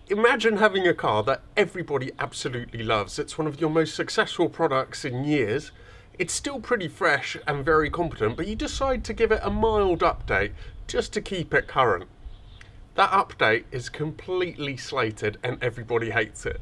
Imagine having a car that everybody absolutely loves. It's one of your most successful products in years. It's still pretty fresh and very competent, but you decide to give it a mild update just to keep it current. That update is completely slated and everybody hates it.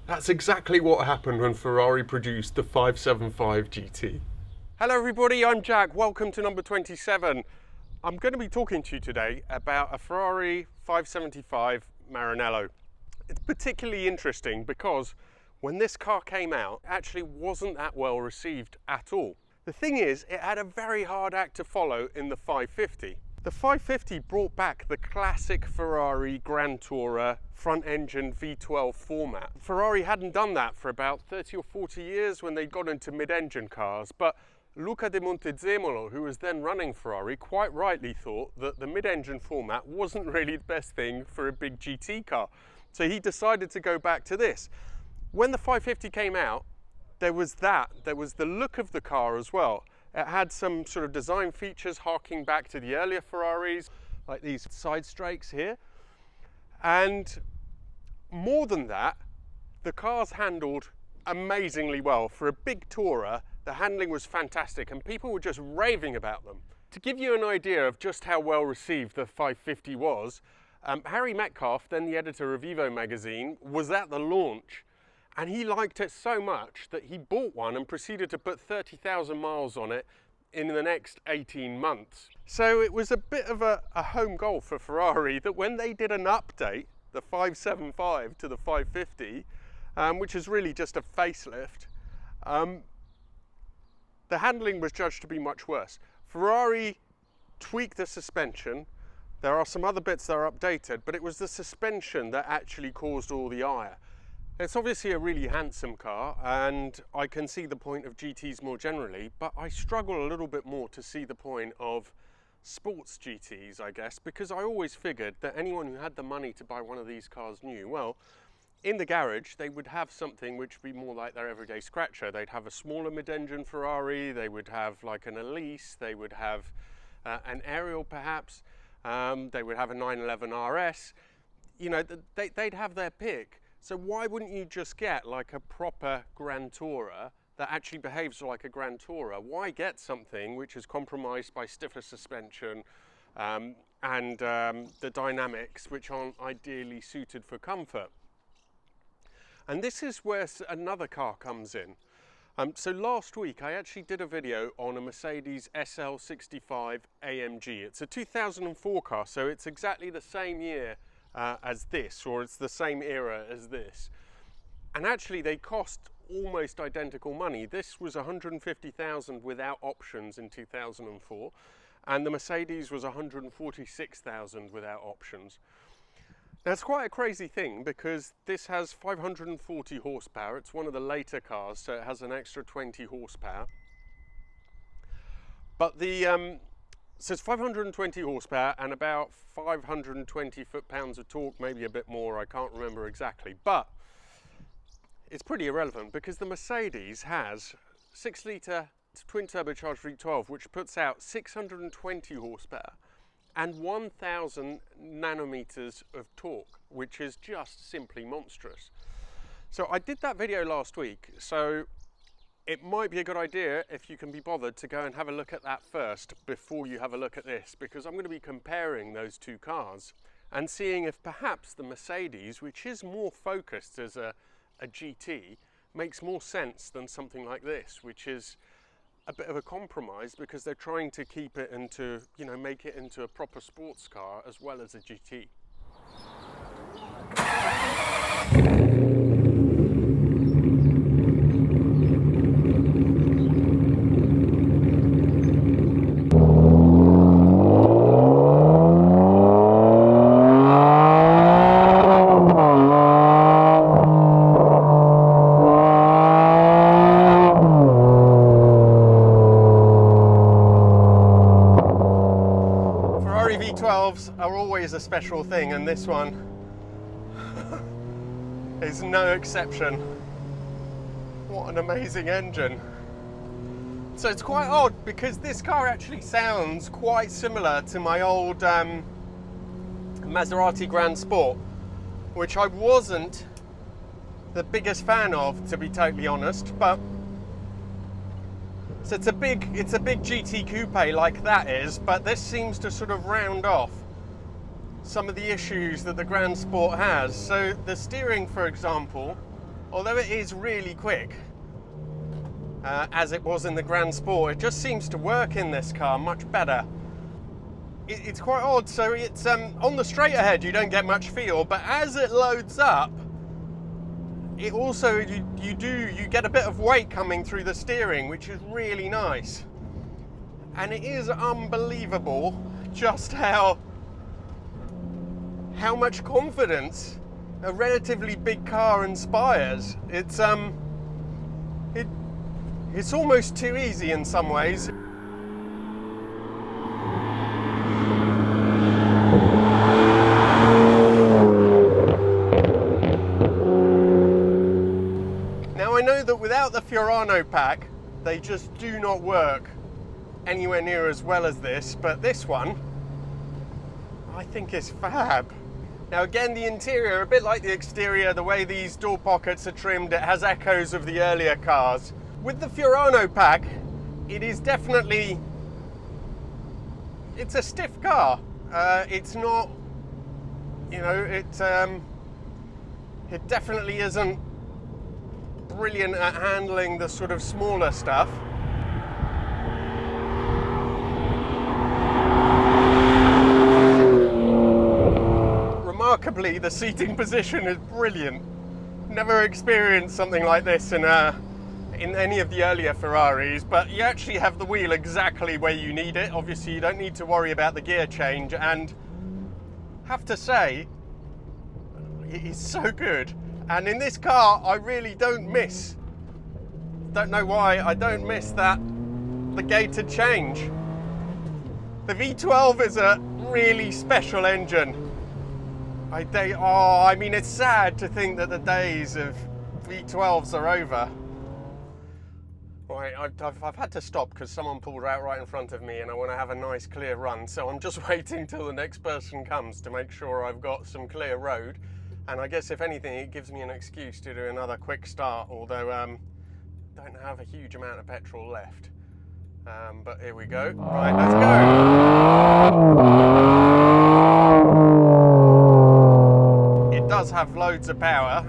That's exactly what happened when Ferrari produced the 575 GT. Hello everybody, I'm Jack. Welcome to number 27. I'm going to be talking to you today about a Ferrari 575 Maranello. It's particularly interesting because when this car came out, it actually wasn't that well received at all. The thing is, it had a very hard act to follow in the 550. The 550 brought back the classic Ferrari Grand Tourer front-engine V12 format. Ferrari hadn't done that for about 30 or 40 years when they got into mid-engine cars, but Luca de Montezemolo, who was then running Ferrari, quite rightly thought that the mid-engine format wasn't really the best thing for a big GT car. So he decided to go back to this. When the 550 came out, there was the look of the car as well. It had some sort of design features harking back to the earlier Ferraris, like these side strakes here. And more than that, the cars handled amazingly well. For a big tourer, the handling was fantastic and people were just raving about them. To give you an idea of just how well received the 550 was, Harry Metcalf, then the editor of Evo magazine, was at the launch and he liked it so much that he bought one and proceeded to put 30,000 miles on it in the next 18 months. So it was a bit of a home goal for Ferrari that when they did an update, the 575 to the 550, which is really just a facelift, the handling was judged to be much worse. Ferrari tweaked the suspension. There are some other bits that are updated, but it was the suspension that actually caused all the ire. It's obviously a really handsome car, and I can see the point of GTs more generally, but I struggle a little bit more to see the point of sports GTs, I guess, because I always figured that anyone who had the money to buy one of these cars new, well, in the garage, they would have something which would be more like their everyday scratcher. They'd have a smaller mid-engine Ferrari, they would have like an Elise, they would have an Ariel perhaps, they would have a 911 RS. You know, they'd have their pick. So why wouldn't you just get like a proper Grand Tourer that actually behaves like a Grand Tourer? Why get something which is compromised by stiffer suspension and the dynamics which aren't ideally suited for comfort? And this is where another car comes in. So last week I actually did a video on a Mercedes SL65 AMG. It's a 2004 car, so it's exactly the same year as this, or it's the same era as this. And actually they cost almost identical money. This was 150,000 without options in 2004, and the Mercedes was 146,000 without options. Now it's quite a crazy thing because this has 540 horsepower. It's one of the later cars, so it has an extra 20 horsepower. But so it's 520 horsepower and about 520 foot-pounds of torque, maybe a bit more, I can't remember exactly. But it's pretty irrelevant because the Mercedes has 6-litre twin turbocharged V12, which puts out 620 horsepower and 1,000 nanometers of torque, which is just simply monstrous. So I did that video last week, so it might be a good idea, if you can be bothered, to go and have a look at that first before you have a look at this, because I'm going to be comparing those two cars and seeing if perhaps the Mercedes, which is more focused as a GT, makes more sense than something like this, which is a bit of a compromise because they're trying to keep it into, you know, make it into a proper sports car as well as a GT. V12s are always a special thing, and this one is no exception. What an amazing engine. So it's quite odd because this car actually sounds quite similar to my old Maserati Grand Sport. which I wasn't the biggest fan of, to be totally honest. But so it's a big GT coupe like that is, but this seems to sort of round off some of the issues that the Grand Sport has. So the steering, for example, although it is really quick, as it was in the Grand Sport, it just seems to work in this car much better. It's quite odd. So it's on the straight ahead you don't get much feel, but as it loads up, it also you get a bit of weight coming through the steering, which is really nice. And it is unbelievable just how much confidence a relatively big car inspires. It's almost too easy in some ways. Now I know that without the Fiorano pack, they just do not work anywhere near as well as this, but this one I think is fab. Now again, the interior, a bit like the exterior, the way these door pockets are trimmed, it has echoes of the earlier cars. With the Fiorano pack, it is definitely, it's a stiff car. It's not, you know, it definitely isn't brilliant at handling the sort of smaller stuff. Remarkably, the seating position is brilliant. Never experienced something like this in any of the earlier Ferraris, but you actually have the wheel exactly where you need it. Obviously, you don't need to worry about the gear change, and have to say, it is so good. And in this car, I really don't know why, I don't miss the gated change. The V12 is a really special engine. I mean, it's sad to think that the days of V12s are over. Right, I've had to stop because someone pulled out right in front of me and I want to have a nice clear run, so I'm just waiting till the next person comes to make sure I've got some clear road. And I guess if anything, it gives me an excuse to do another quick start, although don't have a huge amount of petrol left. But here we go. Right, let's go. It does have loads of power.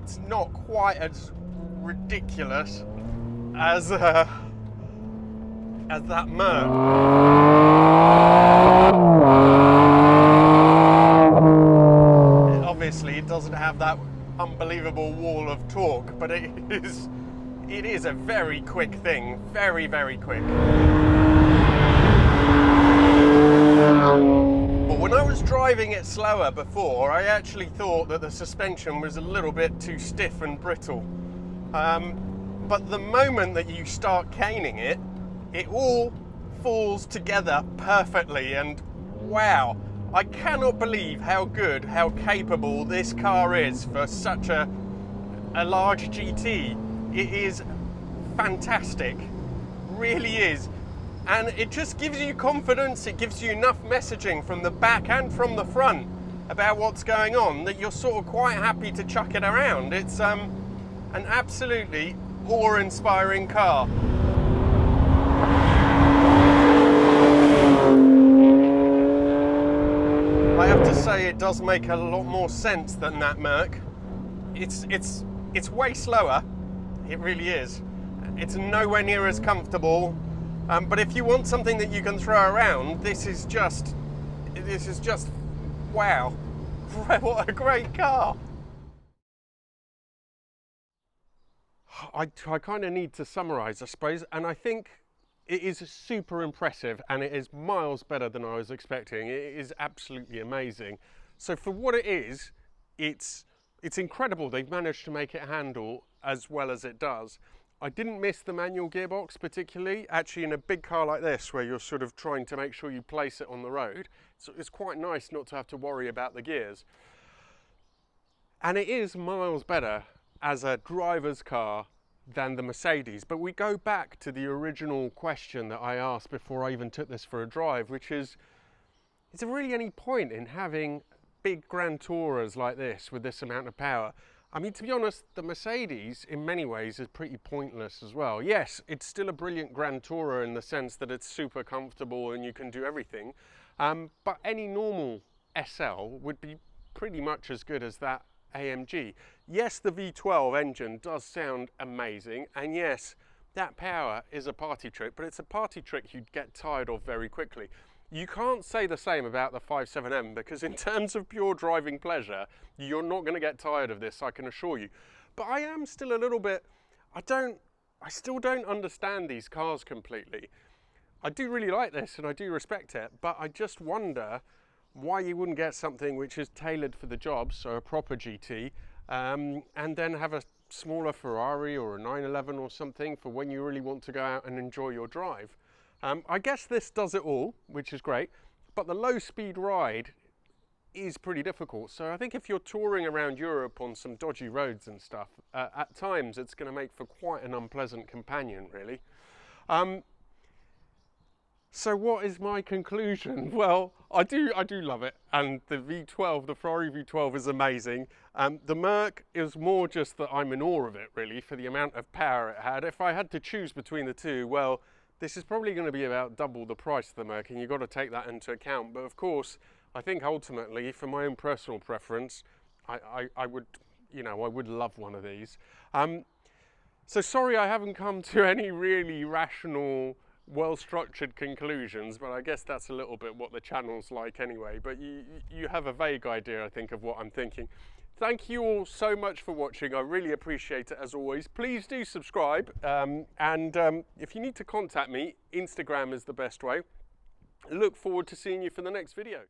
It's not quite as ridiculous as that Merc. Obviously, it doesn't have that unbelievable wall of torque, but it is a very quick thing, very, very quick. But when I was driving it slower before, I actually thought that the suspension was a little bit too stiff and brittle. But the moment that you start caning it, it all falls together perfectly, and wow, I cannot believe how good, how capable this car is for such a large GT. It is fantastic, really is. And it just gives you confidence, it gives you enough messaging from the back and from the front about what's going on that you're sort of quite happy to chuck it around. It's an absolutely awe-inspiring car. I have to say, it does make a lot more sense than that Merc. It's way slower, it really is. It's nowhere near as comfortable, but if you want something that you can throw around, this is just wow, what a great car. I kind of need to summarize, I suppose, and I think it is super impressive, and it is miles better than I was expecting. It is absolutely amazing. So for what it is, it's incredible they've managed to make it handle as well as it does. I didn't miss the manual gearbox particularly. Actually, in a big car like this, where you're sort of trying to make sure you place it on the road, so it's quite nice not to have to worry about the gears. And it is miles better as a driver's car than the Mercedes. But we go back to the original question that I asked before I even took this for a drive, which is there really any point in having big Grand Tourers like this with this amount of power. I mean, to be honest, the Mercedes in many ways is pretty pointless as well. Yes, it's still a brilliant Grand Tourer in the sense that it's super comfortable and you can do everything. But any normal SL would be pretty much as good as that AMG. Yes, the V12 engine does sound amazing, and yes, that power is a party trick, but it's a party trick you'd get tired of very quickly. You can't say the same about the 57M, because in terms of pure driving pleasure, you're not going to get tired of this, I can assure you. But I am still a little bit, I still don't understand these cars completely. I do really like this and I do respect it, but I just wonder why you wouldn't get something which is tailored for the job, so a proper GT, and then have a smaller Ferrari or a 911 or something for when you really want to go out and enjoy your drive. I guess this does it all, which is great, but the low speed ride is pretty difficult. So I think if you're touring around Europe on some dodgy roads and stuff, at times it's going to make for quite an unpleasant companion, really. So what is my conclusion? Well, I do love it, and the V12, the Ferrari V12 is amazing. The Merc is more just that I'm in awe of it, really, for the amount of power it had. If I had to choose between the two, well, this is probably going to be about double the price of the Merc, and you've got to take that into account. But of course, I think ultimately, for my own personal preference, I would, you know, I would love one of these. So sorry I haven't come to any really rational, well-structured conclusions, but I guess that's a little bit what the channel's like anyway. But you have a vague idea, I think, of what I'm thinking. Thank you all so much for watching. I really appreciate it, as always. Please do subscribe, and if you need to contact me, Instagram is the best way. Look forward to seeing you for the next video.